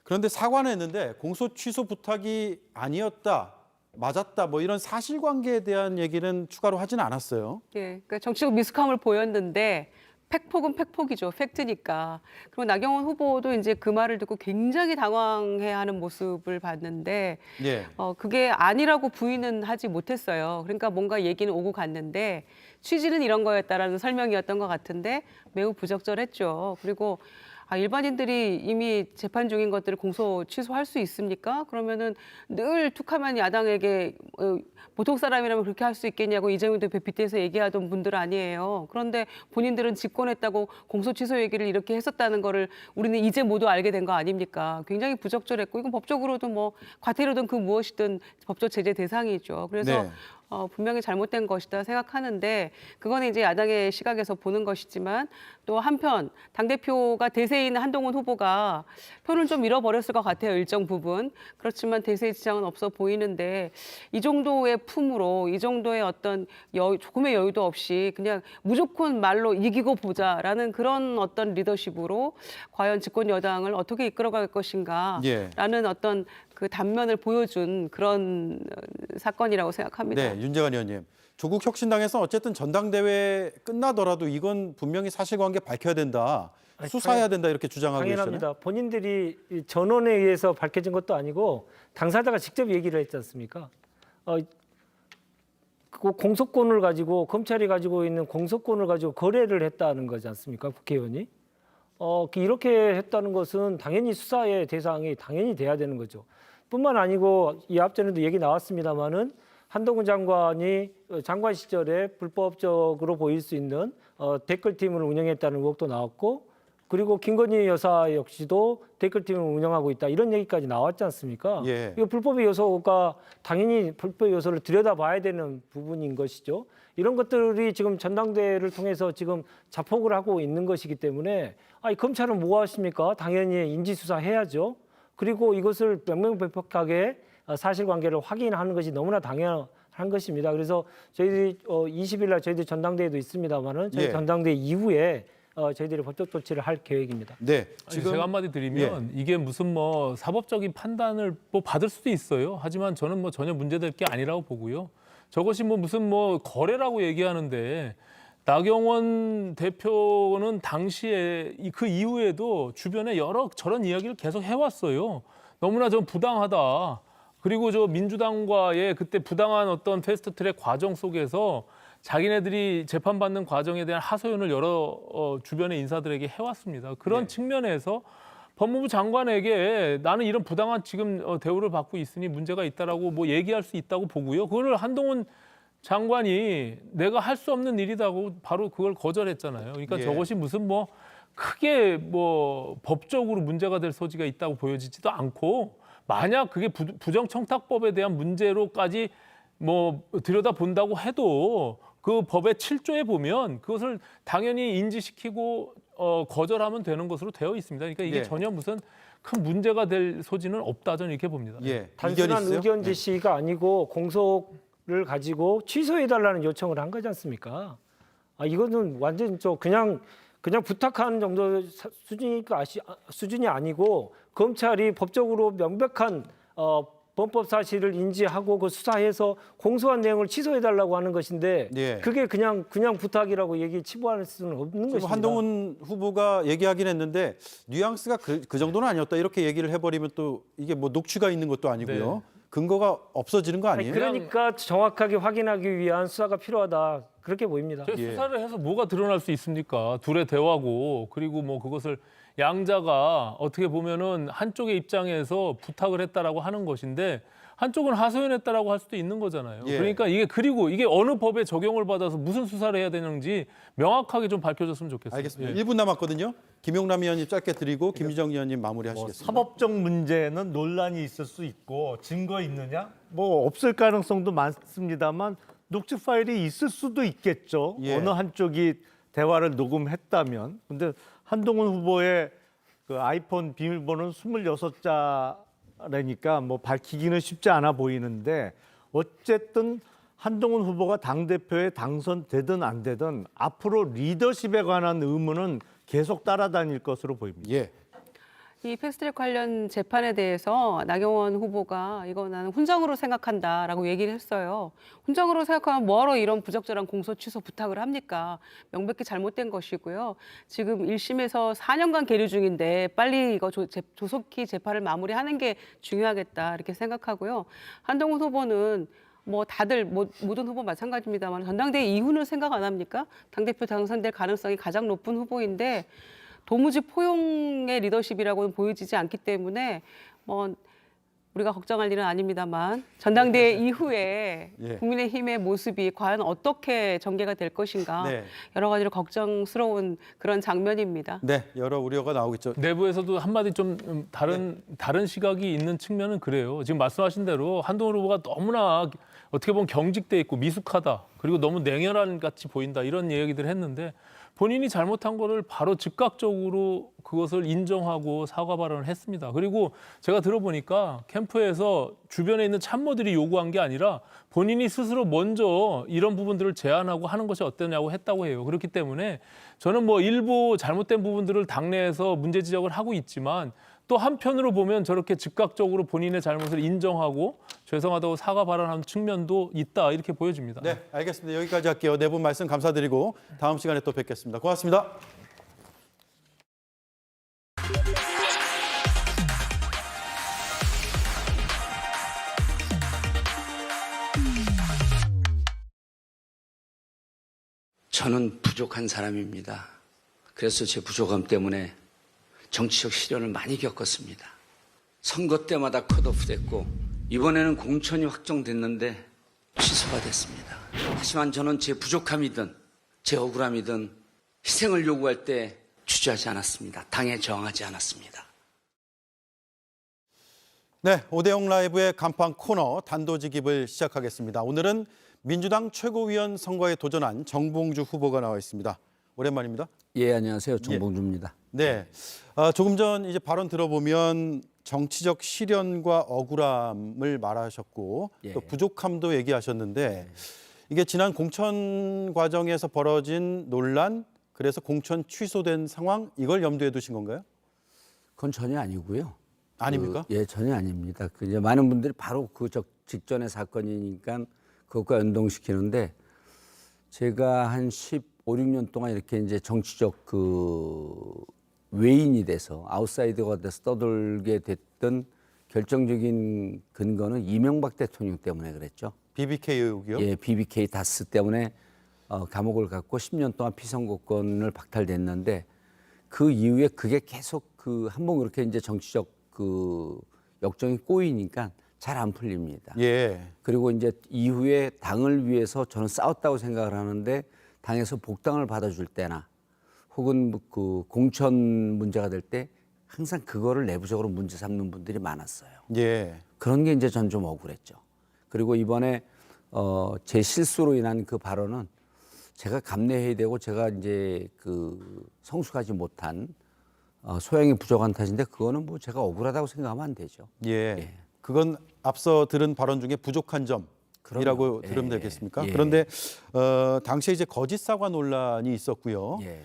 그런데 사과는 했는데 공소 취소 부탁이 아니었다, 맞았다, 뭐 이런 사실관계에 대한 얘기는 추가로 하지는 않았어요. 예, 그러니까 정치적 미숙함을 보였는데 팩폭은 팩폭이죠. 팩트니까. 그리고 나경원 후보도 이제 그 말을 듣고 굉장히 당황해하는 모습을 봤는데 예. 그게 아니라고 부인은 하지 못했어요. 그러니까 뭔가 얘기는 오고 갔는데 취지는 이런 거였다라는 설명이었던 것 같은데 매우 부적절했죠. 그리고 일반인들이 이미 재판 중인 것들을 공소 취소할 수 있습니까? 그러면은 늘 툭하면 야당에게 보통 사람이라면 그렇게 할 수 있겠냐고 이재명 대표 빗대서 얘기하던 분들 아니에요. 그런데 본인들은 집권했다고 공소 취소 얘기를 이렇게 했었다는 거를 우리는 이제 모두 알게 된 거 아닙니까? 굉장히 부적절했고 이건 법적으로도 뭐 과태료든 그 무엇이든 법적 제재 대상이죠. 그래서 네. 분명히 잘못된 것이다 생각하는데 그거는 이제 야당의 시각에서 보는 것이지만 또 한편 당대표가 대세인 한동훈 후보가 표를 좀 잃어버렸을 것 같아요. 일정 부분. 그렇지만 대세의 지장은 없어 보이는데 이 정도의 품으로 이 정도의 어떤 조금의 여유도 없이 그냥 무조건 말로 이기고 보자라는 그런 어떤 리더십으로 과연 집권 여당을 어떻게 이끌어갈 것인가라는 예. 어떤 그 단면을 보여준 그런 사건이라고 생각합니다. 네, 윤재관 의원님. 조국 혁신당에서 어쨌든 전당대회 끝나더라도 이건 분명히 사실관계 밝혀야 된다, 수사해야 된다 이렇게 주장하고 계시잖아요. 당연합니다. 본인들이 이 전원에 의해서 밝혀진 것도 아니고 당사자가 직접 얘기를 했지 않습니까? 그 공소권을 가지고 검찰이 가지고 있는 공소권을 가지고 거래를 했다는 거지 않습니까? 국회의원이. 이렇게 했다는 것은 당연히 수사의 대상이 당연히 돼야 되는 거죠. 뿐만 아니고 이 앞전에도 얘기 나왔습니다마는 한동훈 장관이 장관 시절에 불법적으로 보일 수 있는 댓글팀을 운영했다는 의혹도 나왔고 그리고 김건희 여사 역시도 댓글팀을 운영하고 있다 이런 얘기까지 나왔지 않습니까? 예. 이거 불법의 요소가 당연히 불법의 요소를 들여다봐야 되는 부분인 것이죠. 이런 것들이 지금 전당대회를 통해서 지금 자폭을 하고 있는 것이기 때문에 검찰은 뭐 하십니까? 당연히 인지수사해야죠. 그리고 이것을 명명백백하게 사실관계를 확인하는 것이 너무나 당연한 것입니다. 그래서 저희들이 20일 날 저희들 전당대회도 있습니다만은 저희 예. 전당대회 이후에 저희들이 법적 조치를 할 계획입니다. 네. 지금 제가 한마디 드리면 이게 무슨 뭐 사법적인 판단을 뭐 받을 수도 있어요. 하지만 저는 뭐 전혀 문제될 게 아니라고 보고요. 저것이 뭐 무슨 뭐 거래라고 얘기하는데 나경원 대표는 당시에 그 이후에도 주변에 여러 저런 이야기를 계속 해왔어요. 너무나 좀 부당하다. 그리고 저 민주당과의 그때 부당한 어떤 패스트트랙 과정 속에서 자기네들이 재판받는 과정에 대한 하소연을 여러 주변의 인사들에게 해왔습니다. 그런 측면에서 법무부 장관에게 나는 이런 부당한 지금 대우를 받고 있으니 문제가 있다라고 뭐 얘기할 수 있다고 보고요. 그걸 한동훈 장관이 내가 할 수 없는 일이다고 바로 그걸 거절했잖아요. 그러니까 저것이 무슨 뭐 크게 뭐 법적으로 문제가 될 소지가 있다고 보여지지도 않고 만약 그게 부정청탁법에 대한 문제로까지 뭐 들여다본다고 해도 그 법의 7조에 보면 그것을 당연히 인지시키고 거절하면 되는 것으로 되어 있습니다. 그러니까 이게 전혀 무슨 큰 문제가 될 소지는 없다 저는 이렇게 봅니다. 예. 단순한 이견이 있어요? 의견 제시가 아니고 공소를 가지고 취소해달라는 요청을 한 거지 않습니까? 이거는 완전 그냥 부탁하는 정도 수준이 아니고 검찰이 법적으로 명백한 범법 사실을 인지하고 그 수사해서 공소한 내용을 취소해달라고 하는 것인데 예. 그게 그냥 부탁이라고 치부할 수는 없는 지금 것입니다. 한동훈 후보가 얘기하긴 했는데 뉘앙스가 그 정도는 아니었다 이렇게 얘기를 해버리면 또 이게 뭐 녹취가 있는 것도 아니고요. 네. 근거가 없어지는 거 아니에요? 그러니까 정확하게 확인하기 위한 수사가 필요하다 그렇게 보입니다. 제 수사를 해서 뭐가 드러날 수 있습니까? 둘의 대화고 그리고 뭐 그것을 양자가 어떻게 보면은 한쪽의 입장에서 부탁을 했다라고 하는 것인데 한쪽은 하소연했다라고 할 수도 있는 거잖아요. 예. 그러니까 그리고 이게 어느 법에 적용을 받아서 무슨 수사를 해야 되는지 명확하게 좀 밝혀졌으면 좋겠습니다. 알겠습니다. 예. 1분 남았거든요. 김용남 의원님 짧게 드리고 김희정 의원님 마무리하시겠습니다. 사법적 문제는 논란이 있을 수 있고 증거 있느냐? 뭐 없을 가능성도 많습니다만 녹취 파일이 있을 수도 있겠죠. 예. 어느 한쪽이 대화를 녹음했다면. 근데 한동훈 후보의 그 아이폰 비밀번호는 26자라니까 뭐 밝히기는 쉽지 않아 보이는데 어쨌든 한동훈 후보가 당대표에 당선되든 안 되든 앞으로 리더십에 관한 의문은 계속 따라다닐 것으로 보입니다. 예. 이 패스트트랙 관련 재판에 대해서 나경원 후보가 이거 나는 훈정으로 생각한다라고 얘기를 했어요. 훈정으로 생각하면 뭐하러 이런 부적절한 공소 취소 부탁을 합니까? 명백히 잘못된 것이고요. 지금 1심에서 4년간 계류 중인데 빨리 이거 조속히 재판을 마무리하는 게 중요하겠다 이렇게 생각하고요. 한동훈 후보는 뭐 다들 모든 후보 마찬가지입니다만 전당대회 이후는 생각 안 합니까? 당대표 당선될 가능성이 가장 높은 후보인데 도무지 포용의 리더십이라고는 보여지지 않기 때문에 뭐 우리가 걱정할 일은 아닙니다만 전당대회 이후에 예. 국민의힘의 모습이 과연 어떻게 전개가 될 것인가 네. 여러 가지로 걱정스러운 그런 장면입니다. 네, 여러 우려가 나오겠죠. 내부에서도 한마디 좀 다른 시각이 있는 측면은 그래요. 지금 말씀하신 대로 한동훈 후보가 너무나 어떻게 보면 경직돼 있고 미숙하다. 그리고 너무 냉혈한 같이 보인다. 이런 얘기들을 했는데 본인이 잘못한 거를 바로 즉각적으로 그것을 인정하고 사과 발언을 했습니다. 그리고 제가 들어보니까 캠프에서 주변에 있는 참모들이 요구한 게 아니라 본인이 스스로 먼저 이런 부분들을 제안하고 하는 것이 어떠냐고 했다고 해요. 그렇기 때문에 저는 뭐 일부 잘못된 부분들을 당내에서 문제 지적을 하고 있지만 또 한편으로 보면 저렇게 즉각적으로 본인의 잘못을 인정하고 죄송하다고 사과 발언하는 측면도 있다 이렇게 보여집니다. 네, 알겠습니다. 여기까지 할게요. 네 분 말씀 감사드리고 다음 시간에 또 뵙겠습니다. 고맙습니다. 저는 부족한 사람입니다. 그래서 제 부족함 때문에 정치적 시련을 많이 겪었습니다. 선거 때마다 컷오프됐고 이번에는 공천이 확정됐는데 취소가 됐습니다. 하지만 저는 제 부족함이든 제 억울함이든 희생을 요구할 때 주저하지 않았습니다. 당에 저항하지 않았습니다. 네, 오대영 라이브의 간판 코너 단도직입을 시작하겠습니다. 오늘은 민주당 최고위원 선거에 도전한 정봉주 후보가 나와 있습니다. 오랜만입니다. 예, 안녕하세요. 정봉주입니다. 네, 조금 전 이제 발언 들어보면 정치적 시련과 억울함을 말하셨고 예. 또 부족함도 얘기하셨는데 이게 지난 공천 과정에서 벌어진 논란, 그래서 공천 취소된 상황 이걸 염두에 두신 건가요? 그건 전혀 아니고요. 아닙니까? 예, 전혀 아닙니다. 이제 많은 분들이 바로 그 직전의 사건이니까 그것과 연동시키는데 제가 한 15, 16년 동안 이렇게 이제 정치적 외인이 돼서 아웃사이더가 돼서 떠돌게 됐던 결정적인 근거는 이명박 대통령 때문에 그랬죠. BBK 의혹이요? 예, BBK 다스 때문에 감옥을 갔고 10년 동안 피선거권을 박탈됐는데 그 이후에 그게 계속 한번 그렇게 이제 정치적 역정이 꼬이니까 잘 안 풀립니다. 예. 그리고 이제 이후에 당을 위해서 저는 싸웠다고 생각을 하는데 당에서 복당을 받아줄 때나 혹은 그 공천 문제가 될 때 항상 그거를 내부적으로 문제 삼는 분들이 많았어요. 예. 그런 게 이제 전 좀 억울했죠. 그리고 이번에 제 실수로 인한 그 발언은 제가 감내해야 되고 제가 이제 성숙하지 못한 소양이 부족한 탓인데 그거는 뭐 제가 억울하다고 생각하면 안 되죠. 예. 그건 앞서 들은 발언 중에 부족한 점이라고 그럼요. 들으면 예, 되겠습니까? 예. 그런데 당시에 이제 거짓 사과 논란이 있었고요. 예.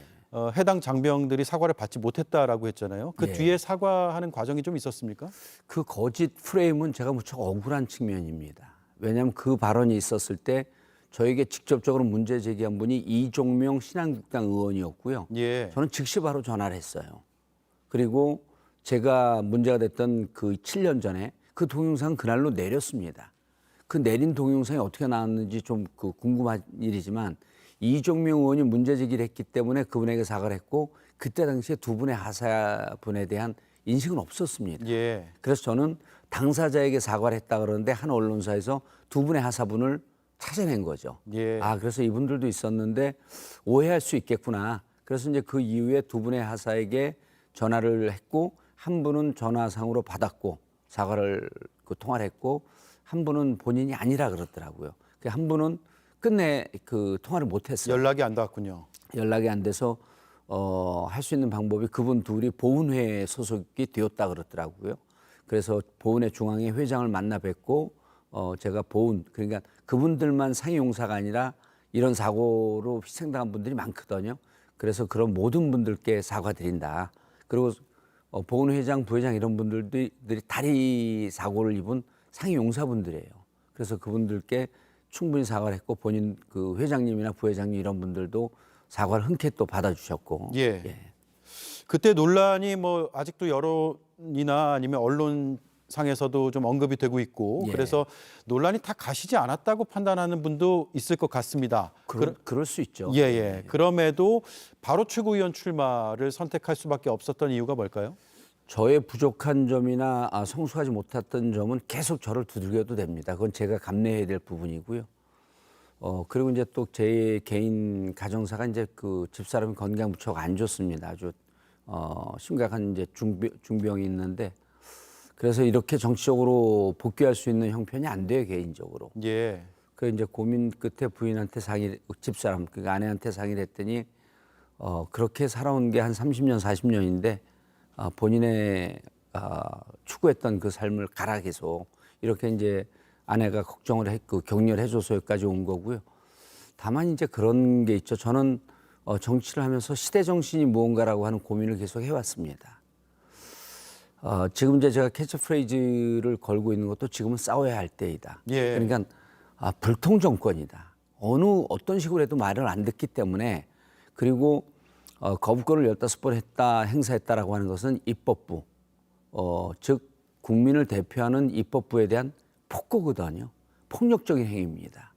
해당 장병들이 사과를 받지 못했다라고 했잖아요. 그 예. 뒤에 사과하는 과정이 좀 있었습니까? 그 거짓 프레임은 제가 무척 억울한 측면입니다. 왜냐하면 그 발언이 있었을 때 저에게 직접적으로 문제 제기한 분이 이종명 신한국당 의원이었고요. 예. 저는 즉시 바로 전화를 했어요. 그리고 제가 문제가 됐던 그 7년 전에 그 동영상 그날로 내렸습니다. 그 내린 동영상이 어떻게 나왔는지 좀 그 궁금한 일이지만 이종명 의원이 문제 제기를 했기 때문에 그분에게 사과를 했고 그때 당시에 두 분의 하사분에 대한 인식은 없었습니다. 예. 그래서 저는 당사자에게 사과를 했다 그러는데 한 언론사에서 두 분의 하사분을 찾아낸 거죠. 예. 아, 그래서 이분들도 있었는데 오해할 수 있겠구나. 그래서 이제 그 이후에 두 분의 하사에게 전화를 했고 한 분은 전화상으로 받았고 사과를 통화를 했고 한 분은 본인이 아니라 그러더라고요. 한 분은 끝내 그 통화를 못 했어요. 연락이 안 닿았군요. 연락이 안 돼서 할 수 있는 방법이 그분 둘이 보훈회에 소속이 되었다 그러더라고요. 그래서 보훈회 중앙회 회장을 만나 뵙고 제가 그러니까 그분들만 상해용사가 아니라 이런 사고로 희생당한 분들이 많거든요. 그래서 그런 모든 분들께 사과드린다. 그리고 보훈회장, 부회장 이런 분들이 다리 사고를 입은 상해용사분들이에요. 그래서 그분들께 충분히 사과를 했고 본인 그 회장님이나 부회장님 이런 분들도 사과를 흔쾌히 또 받아주셨고. 예. 예. 그때 논란이 뭐 아직도 여론이나 아니면 언론상에서도 좀 언급이 되고 있고 예. 그래서 논란이 다 가시지 않았다고 판단하는 분도 있을 것 같습니다. 그럴 수 있죠. 예, 예. 그럼에도 바로 최고위원 출마를 선택할 수밖에 없었던 이유가 뭘까요? 저의 부족한 점이나 성숙하지 못했던 점은 계속 저를 두들겨도 됩니다. 그건 제가 감내해야 될 부분이고요. 그리고 이제 또 제 개인 가정사가 이제 그 집사람이 건강 무척 안 좋습니다. 아주 심각한 이제 중병이 있는데 그래서 이렇게 정치적으로 복귀할 수 있는 형편이 안 돼요, 개인적으로. 예. 그래서 이제 고민 끝에 부인한테 집사람, 그러니까 아내한테 상의를 했더니 그렇게 살아온 게 한 30년, 40년인데 본인의 추구했던 그 삶을 가라 계속 이렇게 이제 아내가 걱정을 했고 격려를 해줘서 여기까지 온 거고요. 다만 이제 그런 게 있죠. 저는 정치를 하면서 시대 정신이 무언가라고 하는 고민을 계속 해왔습니다. 지금 이제 제가 캐치프레이즈를 걸고 있는 것도 지금은 싸워야 할 때이다. 예. 그러니까 불통 정권이다. 어떤 식으로 해도 말을 안 듣기 때문에 그리고 거부권을 15번 행사했다라고 하는 것은 입법부, 즉 국민을 대표하는 입법부에 대한 폭거거든요. 폭력적인 행위입니다.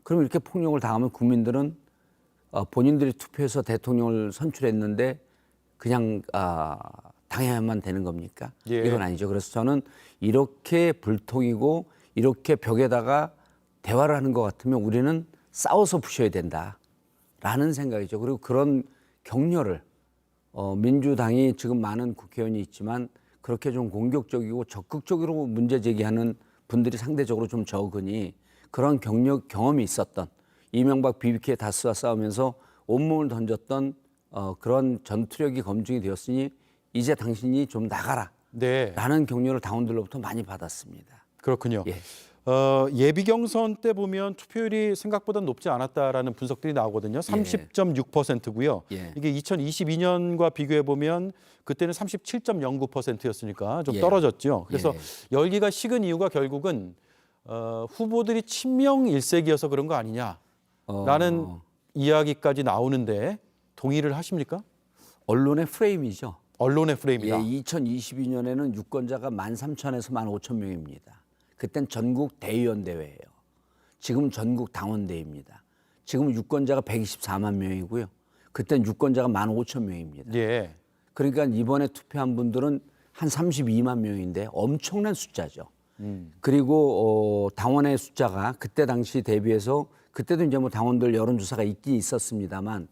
그럼 이렇게 폭력을 당하면 국민들은 본인들이 투표해서 대통령을 선출했는데 그냥 당해야만 되는 겁니까? 예. 이건 아니죠. 그래서 저는 이렇게 불통이고 이렇게 벽에다가 대화를 하는 것 같으면 우리는 싸워서 부셔야 된다라는 생각이죠. 그리고 그런 격려를 민주당이 지금 많은 국회의원이 있지만 그렇게 좀 공격적이고 적극적으로 문제 제기하는 분들이 상대적으로 좀 적으니 그런 경험이 있었던 이명박 BBK 다스와 싸우면서 온몸을 던졌던 그런 전투력이 검증이 되었으니 이제 당신이 좀 나가라 네. 라는 격려를 당원들로부터 많이 받았습니다. 그렇군요. 예. 예비 경선 때 보면 투표율이 생각보다 높지 않았다라는 분석들이 나오거든요. 30.6%고요. 예. 이게 2022년과 비교해 보면 그때는 37.09%였으니까 좀 예. 떨어졌죠. 그래서 예. 열기가 식은 이유가 결국은 후보들이 친명 일색이어서 그런 거 아니냐라는 이야기까지 나오는데 동의를 하십니까? 언론의 프레임이죠. 언론의 프레임이다. 예, 2022년에는 유권자가 13,000에서 15,000명입니다. 그땐 전국 대의원 대회예요. 지금 전국 당원 대회입니다. 지금 유권자가 124만 명이고요. 그땐 유권자가 15,000명입니다. 예. 그러니까 이번에 투표한 분들은 한 32만 명인데 엄청난 숫자죠. 그리고 당원의 숫자가 그때 당시 대비해서 그때도 이제 뭐 당원들 여론조사가 있긴 있었습니다만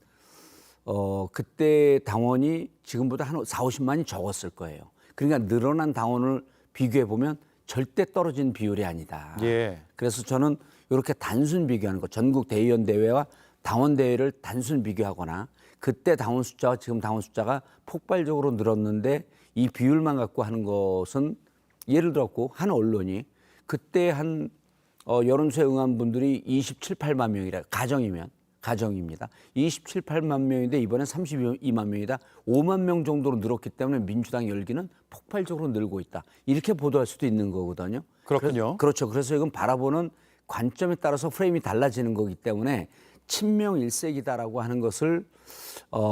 그때 당원이 지금보다 한 4, 50만이 적었을 거예요. 그러니까 늘어난 당원을 비교해 보면 절대 떨어진 비율이 아니다. 예. 그래서 저는 이렇게 단순 비교하는 거, 전국 대의원 대회와 당원 대회를 단순 비교하거나 그때 당원 숫자와 지금 당원 숫자가 폭발적으로 늘었는데 이 비율만 갖고 하는 것은 예를 들었고 한 언론이 그때 한 여론조사에 응한 분들이 27, 8만 명이라 가정입니다. 27, 8만 명인데 이번엔 32만 명이다. 5만 명 정도로 늘었기 때문에 민주당 열기는 폭발적으로 늘고 있다. 이렇게 보도할 수도 있는 거거든요. 그렇군요. 그렇죠. 그래서 이건 바라보는 관점에 따라서 프레임이 달라지는 거기 때문에 친명 일색이다라고 하는 것을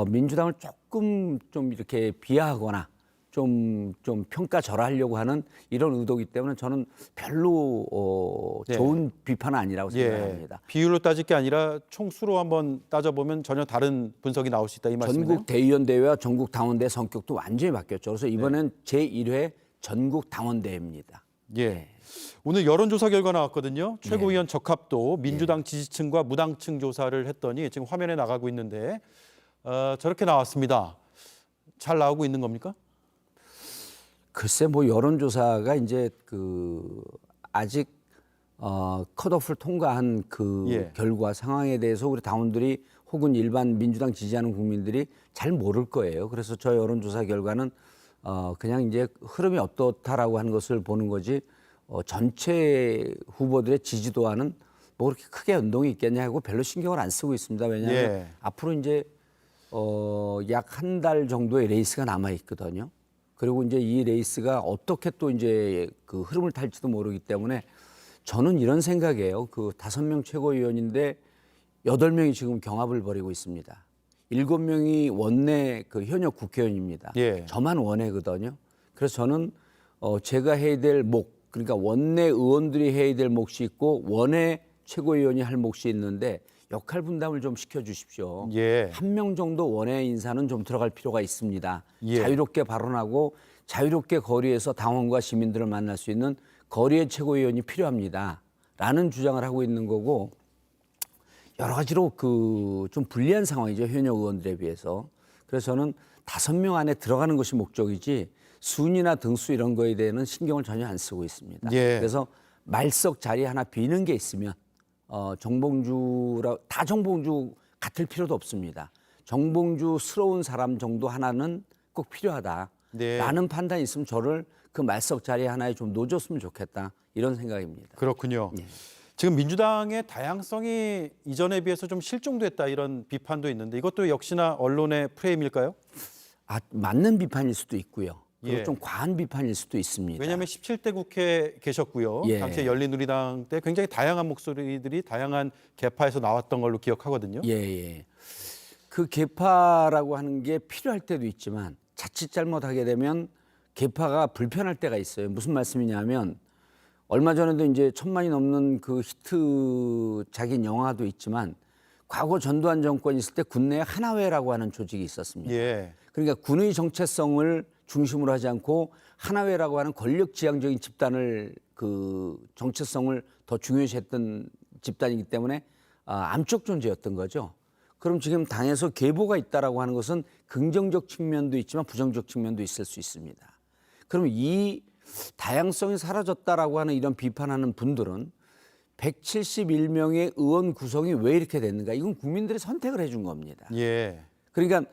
민주당을 조금 좀 이렇게 비하하거나 좀 평가절하하려고 하는 이런 의도이기 때문에 저는 별로 좋은 비판은 아니라고 생각합니다. 비율로 따질 게 아니라 총수로 한번 따져보면 전혀 다른 분석이 나올 수 있다 이 말씀이네요. 전국 대의원 대회와 전국 당원대 성격도 완전히 바뀌었죠. 그래서 이번엔 제1회 전국 당원대회입니다. 예. 오늘 여론조사 결과 나왔거든요. 최고위원 적합도 민주당 지지층과 무당층 조사를 했더니 지금 화면에 나가고 있는데 저렇게 나왔습니다. 잘 나오고 있는 겁니까? 글쎄 뭐 여론조사가 이제 아직 컷오프를 통과한 결과 상황에 대해서 우리 당원들이 혹은 일반 민주당 지지하는 국민들이 잘 모를 거예요. 그래서 저 여론조사 결과는 그냥 이제 흐름이 어떻다라고 하는 것을 보는 거지 전체 후보들의 지지도와는 뭐 그렇게 크게 연동이 있겠냐 하고 별로 신경을 안 쓰고 있습니다. 왜냐하면 앞으로 이제 약 한 달 정도의 레이스가 남아 있거든요. 그리고 이제 이 레이스가 어떻게 또 이제 그 흐름을 탈지도 모르기 때문에 저는 이런 생각이에요. 5명 최고위원인데 8명이 지금 경합을 벌이고 있습니다. 7명이 원내 현역 국회의원입니다. 저만 원내거든요. 그래서 저는 제가 해야 될 그러니까 원내 의원들이 해야 될 몫이 있고 원내 최고위원이 할 몫이 있는데 역할 분담을 좀 시켜주십시오. 한 명 정도 원외 인사는 좀 들어갈 필요가 있습니다. 자유롭게 발언하고 자유롭게 거리에서 당원과 시민들을 만날 수 있는 거리의 최고위원이 필요합니다. 라는 주장을 하고 있는 거고 여러 가지로 좀 불리한 상황이죠. 현역 의원들에 비해서. 그래서 저는 5명 안에 들어가는 것이 목적이지 순위나 등수 이런 거에 대해서는 신경을 전혀 안 쓰고 있습니다. 그래서 말석 자리 하나 비는 게 있으면 다 정봉주 같을 필요도 없습니다. 정봉주스러운 사람 정도 하나는 꼭 필요하다. 라는 판단이 있으면 저를 그 말석 자리 하나에 좀 놓아줬으면 좋겠다. 이런 생각입니다. 그렇군요. 지금 민주당의 다양성이 이전에 비해서 좀 실종됐다 이런 비판도 있는데 이것도 역시나 언론의 프레임일까요? 맞는 비판일 수도 있고요. 그리고 좀 과한 비판일 수도 있습니다. 왜냐하면 17대 국회에 계셨고요. 당시에 열린우리당 때 굉장히 다양한 목소리들이 다양한 계파에서 나왔던 걸로 기억하거든요. 그 계파라고 하는 게 필요할 때도 있지만 자칫 잘못하게 되면 계파가 불편할 때가 있어요. 무슨 말씀이냐면 얼마 전에도 이제 1000만이 넘는 그 히트작인 영화도 있지만 과거 전두환 정권이 있을 때 군내에 하나회라고 하는 조직이 있었습니다. 그러니까 군의 정체성을 중심으로 하지 않고 하나회라고 하는 권력지향적인 집단을 정체성을 더 중요시했던 집단이기 때문에 암적 존재였던 거죠. 그럼 지금 당에서 계보가 있다라고 하는 것은 긍정적 측면도 있지만 부정적 측면도 있을 수 있습니다. 그럼 이 다양성이 사라졌다라고 하는 이런 비판하는 분들은 171명의 의원 구성이 왜 이렇게 됐는가? 이건 국민들이 선택을 해준 겁니다. 그러니까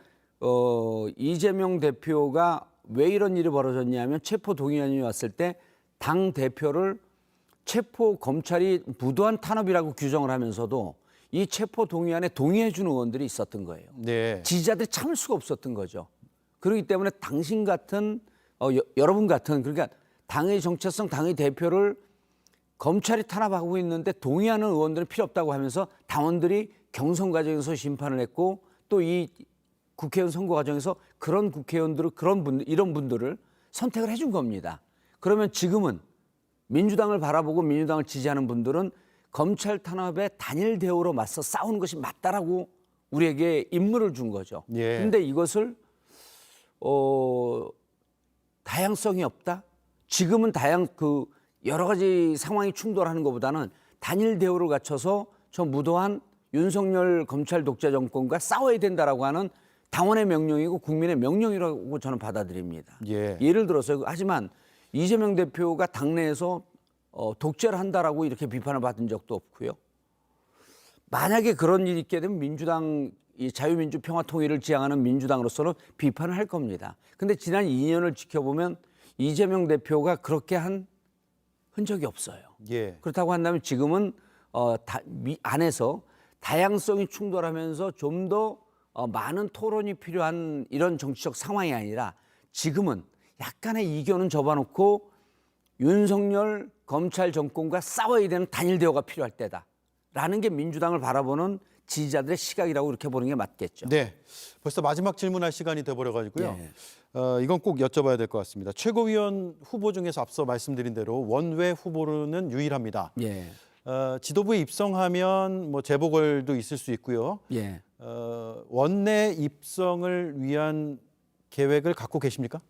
이재명 대표가 왜 이런 일이 벌어졌냐면 체포 동의안이 왔을 때 당 대표를 체포 검찰이 무도한 탄압이라고 규정을 하면서도 이 체포 동의안에 동의해 준 의원들이 있었던 거예요. 지지자들이 참을 수가 없었던 거죠. 그렇기 때문에 당신 같은 여러분 같은 그러니까 당의 정체성 당의 대표를 검찰이 탄압하고 있는데 동의하는 의원들은 필요 없다고 하면서 당원들이 경선 과정에서 심판을 했고 또 이 국회의원 선거 과정에서 그런 국회의원들을 이런 분들을 선택을 해준 겁니다. 그러면 지금은 민주당을 바라보고 민주당을 지지하는 분들은 검찰 탄압에 단일 대우로 맞서 싸우는 것이 맞다라고 우리에게 임무를 준 거죠. 그런데 이것을 다양성이 없다. 지금은 여러 가지 상황이 충돌하는 것보다는 단일 대우를 갖춰서 저 무도한 윤석열 검찰 독재 정권과 싸워야 된다라고 하는 당원의 명령이고 국민의 명령이라고 저는 받아들입니다. 예를 들어서 하지만 이재명 대표가 당내에서 독재를 한다라고 이렇게 비판을 받은 적도 없고요. 만약에 그런 일이 있게 되면 민주당 이 자유민주평화통일을 지향하는 민주당으로서는 비판을 할 겁니다. 근데 지난 2년을 지켜보면 이재명 대표가 그렇게 한 흔적이 없어요. 예. 그렇다고 한다면 지금은 안에서 다양성이 충돌하면서 좀 더 많은 토론이 필요한 이런 정치적 상황이 아니라 지금은 약간의 이견은 접어놓고 윤석열 검찰 정권과 싸워야 되는 단일 대우가 필요할 때다라는 게 민주당을 바라보는 지지자들의 시각이라고 이렇게 보는 게 맞겠죠. 네, 벌써 마지막 질문할 시간이 돼버려가지고요. 예. 이건 꼭 여쭤봐야 될 것 같습니다. 최고위원 후보 중에서 앞서 말씀드린 대로 원외 후보로는 유일합니다. 예. 지도부에 입성하면 뭐 재보궐도 있을 수 있고요. 예. 원내 입성을 위한 계획을 갖고 계십니까?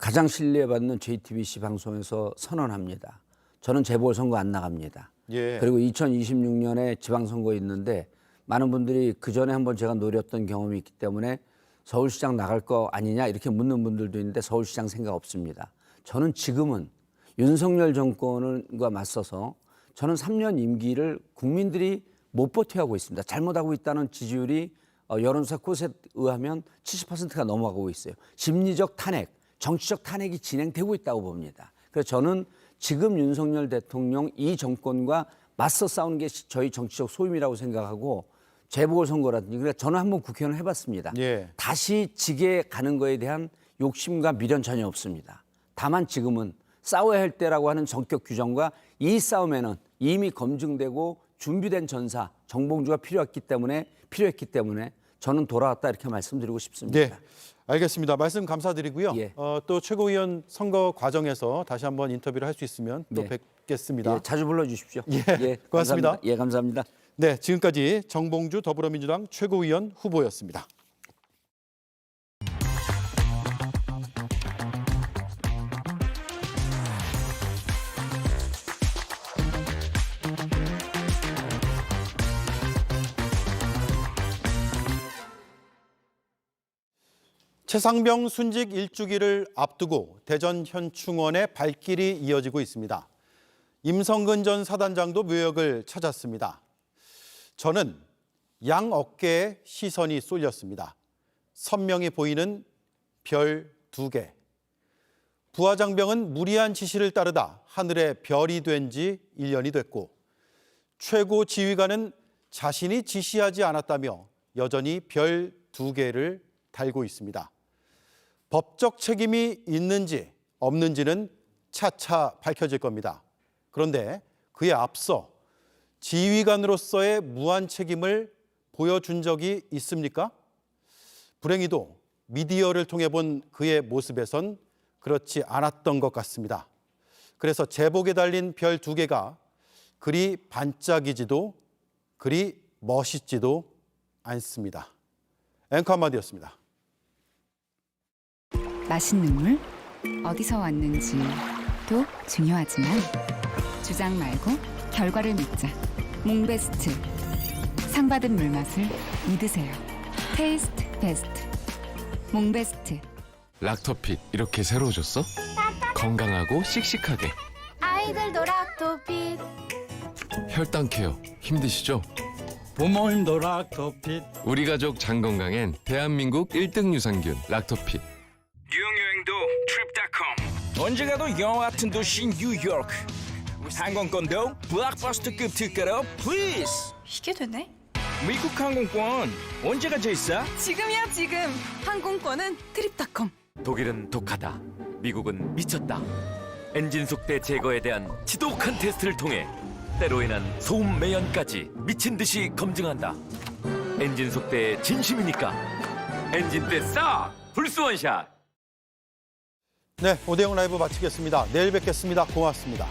가장 신뢰받는 JTBC 방송에서 선언합니다. 저는 재보궐선거 안 나갑니다. 예. 그리고 2026년에 지방선거 있는데 많은 분들이 그 전에 한번 제가 노렸던 경험이 있기 때문에 서울시장 나갈 거 아니냐 이렇게 묻는 분들도 있는데 서울시장 생각 없습니다. 저는 지금은 윤석열 정권과 맞서서 저는 3년 임기를 국민들이 못 버텨하고 있습니다. 잘못하고 있다는 지지율이 여론조사 컷에 의하면 70%가 넘어가고 있어요. 심리적 탄핵, 정치적 탄핵이 진행되고 있다고 봅니다. 그래서 저는 지금 윤석열 대통령 이 정권과 맞서 싸우는 게 저희 정치적 소임이라고 생각하고 재보궐선거라든지 그러니까 저는 한번 국회의원 해봤습니다. 예. 다시 지게 가는 거에 대한 욕심과 미련 전혀 없습니다. 다만 지금은 싸워야 할 때라고 하는 성격 규정과 이 싸움에는 이미 검증되고 준비된 전사 정봉주가 필요했기 때문에 저는 돌아왔다 이렇게 말씀드리고 싶습니다. 네, 알겠습니다. 말씀 감사드리고요. 예. 또 최고위원 선거 과정에서 다시 한번 인터뷰를 할 수 있으면 또 예. 뵙겠습니다. 예, 자주 불러주십시오. 예, 고맙습니다. 감사합니다. 예, 감사합니다. 네, 지금까지 정봉주 더불어민주당 최고위원 후보였습니다. 최상병 순직 1주기를 앞두고 대전 현충원의 발길이 이어지고 있습니다. 임성근 전 사단장도 묘역을 찾았습니다. 저는 양 어깨에 시선이 쏠렸습니다. 선명히 보이는 별 2개. 부하장병은 무리한 지시를 따르다 하늘에 별이 된 지 1년이 됐고 최고 지휘관은 자신이 지시하지 않았다며 여전히 별 2개를 달고 있습니다. 법적 책임이 있는지 없는지는 차차 밝혀질 겁니다. 그런데 그에 앞서 지휘관으로서의 무한 책임을 보여준 적이 있습니까? 불행히도 미디어를 통해 본 그의 모습에선 그렇지 않았던 것 같습니다. 그래서 제복에 달린 별 2개가 그리 반짝이지도 그리 멋있지도 않습니다. 앵커 한마디였습니다. 맛있는 물, 어디서 왔는지도 중요하지만 주장 말고 결과를 믿자. 몽베스트. 상 받은 물맛을 믿으세요. 테이스트 베스트. 몽베스트. 락토핏 이렇게 새로워졌어? 건강하고 씩씩하게. 아이들도 락토핏. 혈당 케어 힘드시죠? 부모님도 락토핏. 우리 가족 장 건강엔 대한민국 1등 유산균 락토핏. 유흥여행도 트립닷컴. 언제 가도 영화 같은 도시 뉴욕. 항공권도 블록버스터급 특가로 플리즈. 이게 되네? 미국 항공권 언제가 제일 싸? 지금이야 지금. 항공권은 트립닷컴. 독일은 독하다. 미국은 미쳤다. 엔진 속대 제거에 대한 지독한 테스트를 통해 때로 인한 소음 매연까지 미친 듯이 검증한다. 엔진 속대의 진심이니까 엔진대 싹 불스 원샷. 네, 오대영 라이브 마치겠습니다. 내일 뵙겠습니다. 고맙습니다.